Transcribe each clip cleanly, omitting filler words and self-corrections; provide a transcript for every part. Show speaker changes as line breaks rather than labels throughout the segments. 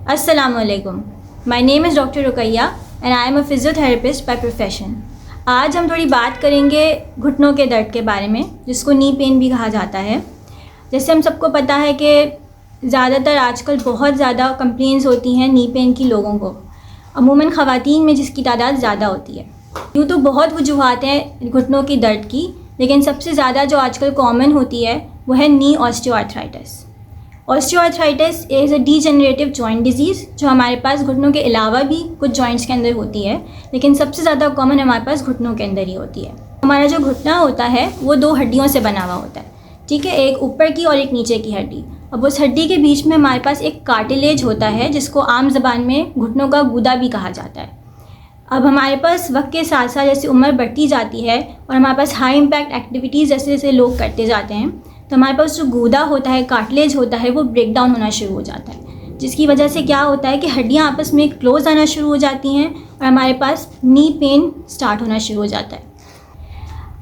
Assalamualaikum. My name is Dr. Ruqayya and I am a physiotherapist by profession. आज हम थोड़ी बात करेंगे घुटनों के दर्द के बारे में, जिसको नी पेन भी कहा जाता है। जैसे हम सबको पता है कि ज़्यादातर आजकल बहुत ज़्यादा कंप्लेंट्स होती हैं नी पेन की लोगों को, अमूमन ख़वातीन में जिसकी तादाद ज़्यादा होती है। यूँ तो बहुत वजूहात हैं घुटनों की दर्द की, लेकिन सबसे ज़्यादा जो आजकल कॉमन होती है वो है knee osteoarthritis. Osteoarthritis is a degenerative joint disease जो हमारे पास घुटनों के अलावा भी कुछ जॉइंट्स के अंदर होती है, लेकिन सबसे ज़्यादा कॉमन हमारे पास घुटनों के अंदर ही होती है। हमारा जो घुटना होता है वो दो हड्डियों से बना हुआ होता है, ठीक है, एक ऊपर की और एक नीचे की हड्डी। अब उस हड्डी के बीच में हमारे पास एक कार्टिलेज होता है जिसको आम ज़बान में घुटनों का गूदा भी कहा जाता है। अब हमारे पास वक्त के साथ साथ जैसे उम्र बढ़ती जाती है और हमारे पास हाई इम्पैक्ट एक्टिविटीज़ जैसे जैसे लोग करते जाते हैं, तो हमारे पास जो गूदा होता है, कार्टिलेज होता है, वो ब्रेक डाउन होना शुरू हो जाता है, जिसकी वजह से क्या होता है कि हड्डियाँ आपस में क्लोज आना शुरू हो जाती हैं और हमारे पास नी पेन स्टार्ट होना शुरू हो जाता है।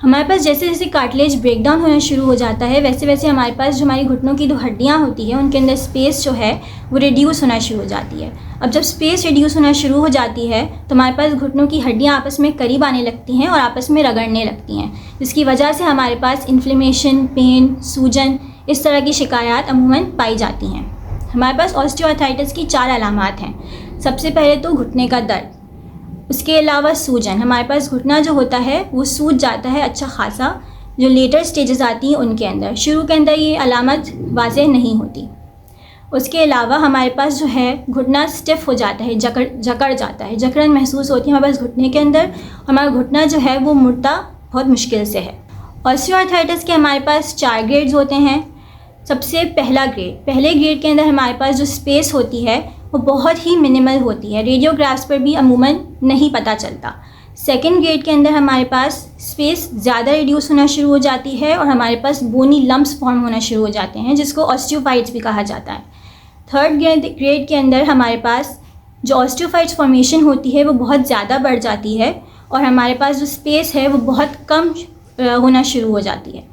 हमारे पास जैसे जैसे कार्टिलेज ब्रेक डाउन होना शुरू हो जाता है, वैसे वैसे हमारे पास जो हमारी घुटनों की दो हड्डियाँ होती हैं उनके अंदर स्पेस जो है वो रिड्यूस होना शुरू हो जाती है। अब जब स्पेस रिड्यूस होना शुरू हो जाती है तो हमारे पास घुटनों की हड्डियाँ आपस में करीब आने लगती हैं और आपस में रगड़ने लगती हैं, जिसकी वजह से हमारे पास इन्फ्लेमेशन, पेन, सूजन, इस तरह की शिकायत अमूमन पाई जाती हैं। हमारे पास ऑस्टियोआर्थराइटिस की 4 अलामात हैं। सबसे पहले तो घुटने का दर्द, उसके अलावा सूजन। हमारे पास घुटना जो होता है वो सूज जाता है अच्छा खासा, जो लेटर स्टेजेस आती हैं उनके अंदर। शुरू के अंदर ये अलामत वाज़ेह नहीं होती। उसके अलावा हमारे पास जो है घुटना स्टिफ हो जाता है, जकड़ जाता है, जकड़न महसूस होती है हमारे पास घुटने के अंदर। हमारा घुटना जो है वो मुड़ता बहुत मुश्किल से है। ऑस्टियोआर्थराइटिस के हमारे पास 4 ग्रेड्स होते हैं। सबसे पहले ग्रेड के अंदर हमारे पास जो स्पेस होती है वो बहुत ही मिनिमल होती है, रेडियोग्राफ्स पर भी अमूमन नहीं पता चलता। सेकंड ग्रेड के अंदर हमारे पास स्पेस ज़्यादा रिड्यूस होना शुरू हो जाती है और हमारे पास बोनी लम्प्स फॉर्म होना शुरू हो जाते हैं, जिसको ऑस्टियोफाइट्स भी कहा जाता है। थर्ड ग्रेड के अंदर हमारे पास जो ऑस्टियोफाइट्स फॉर्मेशन होती है वो बहुत ज़्यादा बढ़ जाती है और हमारे पास जो स्पेस है वो बहुत कम होना शुरू हो जाती है।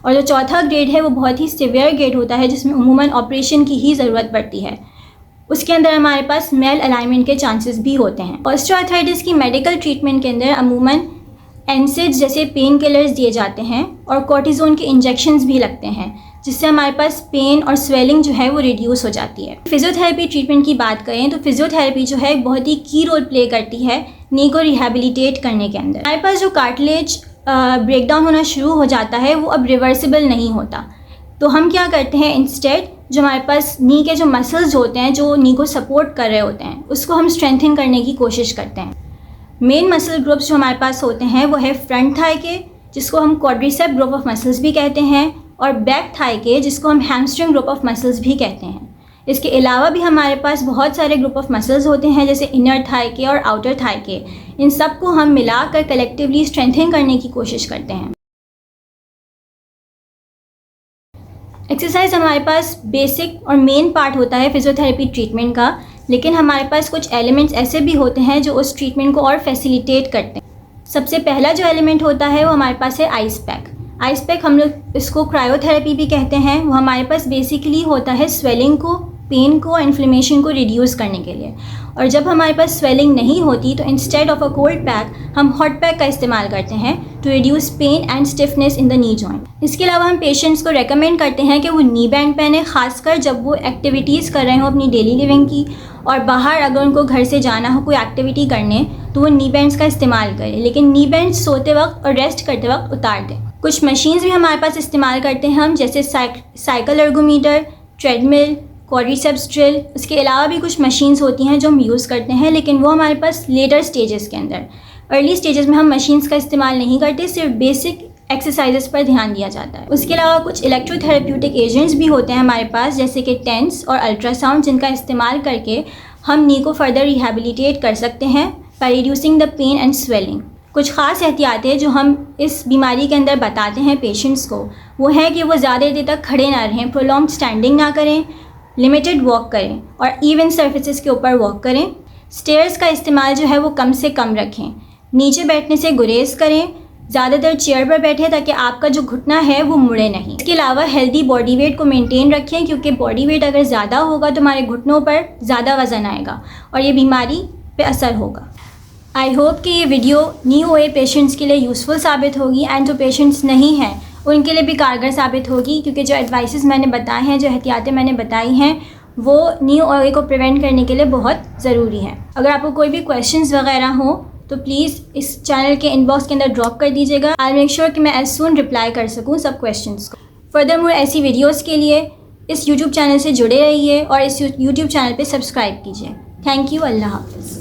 और जो चौथा ग्रेड है वो बहुत ही सिवियर ग्रेड होता है, जिसमें अमूमन ऑपरेशन की ही ज़रूरत पड़ती है। उसके अंदर हमारे पास मेल अलाइनमेंट के चांसेस भी होते हैं। ऑस्टियोआर्थराइटिस की मेडिकल ट्रीटमेंट के अंदर अमूमन एनसेड्स जैसे पेन किलर्स दिए जाते हैं और कॉर्टिज़ोन के इंजेक्शंस भी लगते हैं, जिससे हमारे पास पेन और स्वेलिंग जो है वो रिड्यूस हो जाती है। फिजियोथेरेपी ट्रीटमेंट की बात करें तो फिजियोथेरेपी जो है बहुत ही की रोल प्ले करती है नी को रिहेबिलिटेट करने के अंदर। हमारे पास जो कार्टिलेज ब्रेक डाउन होना शुरू हो जाता है वो अब रिवर्सिबल नहीं होता, तो हम क्या करते हैं, इंस्टेड जो हमारे पास नी के जो मसल्स होते हैं जो नी को सपोर्ट कर रहे होते हैं उसको हम स्ट्रेंथन करने की कोशिश करते हैं। मेन मसल ग्रुप्स जो हमारे पास होते हैं वो है फ्रंट थाई के, जिसको हम क्वाड्रिसेप ग्रुप ऑफ मसल्स भी कहते हैं, और बैक थाई के, जिसको हम हैमस्ट्रिंग ग्रुप ऑफ मसल्स भी कहते हैं। इसके अलावा भी हमारे पास बहुत सारे ग्रुप ऑफ मसल्स होते हैं जैसे इनर थाई के और आउटर थाई के। इन सब को हम मिलाकर कलेक्टिवली स्ट्रेंथन करने की कोशिश करते हैं। एक्सरसाइज हमारे पास बेसिक और मेन पार्ट होता है फिजियोथेरेपी ट्रीटमेंट का, लेकिन हमारे पास कुछ एलिमेंट्स ऐसे भी होते हैं जो उस ट्रीटमेंट को और फैसिलिटेट करते हैं। सबसे पहला जो एलिमेंट होता है वो हमारे पास है आइस पैक। आइस पैक हम लोग इसको क्रायोथेरेपी भी कहते हैं। वो हमारे पास बेसिकली होता है स्वेलिंग को, पेन को, इन्फ्लेमेशन को रिड्यूस करने के लिए। और जब हमारे पास स्वेलिंग नहीं होती तो instead of a cold pack हम हॉट पैक का इस्तेमाल करते हैं to reduce pain and stiffness in the knee joint. इसके अलावा हम पेशेंट्स को रेकमेंड करते हैं कि वो नी बैंड पहने, खासकर जब वो एक्टिविटीज़ कर रहे हो अपनी डेली लिविंग की, और बाहर अगर उनको घर से जाना हो कोई एक्टिविटी करने तो वो नी बैंड्स का इस्तेमाल करें, लेकिन नी बैंड्स सोते वक्त और रेस्ट करते वक्त उतार दें। कुछ मशीन्स भी हमारे पास इस्तेमाल करते हैं हम, जैसे cycle ergometer, treadmill, quadriceps drill. उसके अलावा भी कुछ मशीन्स होती हैं जो हम यूज़ करते हैं, लेकिन वो हमारे पास लेटर स्टेजेस के अंदर, अर्ली स्टेजेस में हम मशीन्स का इस्तेमाल नहीं करते, सिर्फ बेसिक एक्सरसाइजेस पर ध्यान दिया जाता है। उसके अलावा कुछ इलेक्ट्रोथेरेप्यूटिक एजेंट्स भी होते हैं हमारे पास, जैसे कि टेंस और अल्ट्रासाउंड, जिनका इस्तेमाल करके हम नी को फर्दर रिहेबिलिटेट कर सकते हैं by reducing the pain and swelling. कुछ ख़ास एहतियातें जो हम इस बीमारी के अंदर बताते हैं पेशेंट्स को, वो है कि वो ज़्यादा देर तक खड़े ना रहें, प्रोलॉन्ग स्टैंडिंग ना करें, लिमिटेड वॉक करें और इवन सर्फेसिस के ऊपर वॉक करें। स्टेयर्स का इस्तेमाल जो है वो कम से कम रखें, नीचे बैठने से गुरेज करें, ज़्यादातर चेयर पर बैठे ताकि आपका जो घुटना है वो मुड़े नहीं। इसके अलावा हेल्दी बॉडी वेट को मेंटेन रखें, क्योंकि बॉडी वेट अगर ज़्यादा होगा तो हमारे घुटनों पर ज़्यादा वज़न आएगा और ये बीमारी पे असर होगा। आई होप कि ये वीडियो नी ओए पेशेंट्स के लिए यूज़फुल साबित होगी एंड जो पेशेंट्स नहीं हैं उनके लिए भी कारगर साबित होगी, क्योंकि जो एडवाइसेस मैंने बताए हैं, जो एहतियातें मैंने बताई हैं, वो नी ओए को प्रिवेंट करने के लिए बहुत ज़रूरी है। अगर आपको कोई भी क्वेश्चंस वगैरह हो तो प्लीज़ इस चैनल के इनबॉक्स के अंदर ड्रॉप कर दीजिएगा। आई मेक श्योर कि मैं एज सून रिप्लाई कर सकूँ सब क्वेश्चंस को। फर्दरमोर ऐसी वीडियोज़ के लिए इस यूट्यूब चैनल से जुड़े रहिए और इस यूट्यूब चैनल पर सब्सक्राइब कीजिए। Thank you. अल्लाह हाफ़िज़।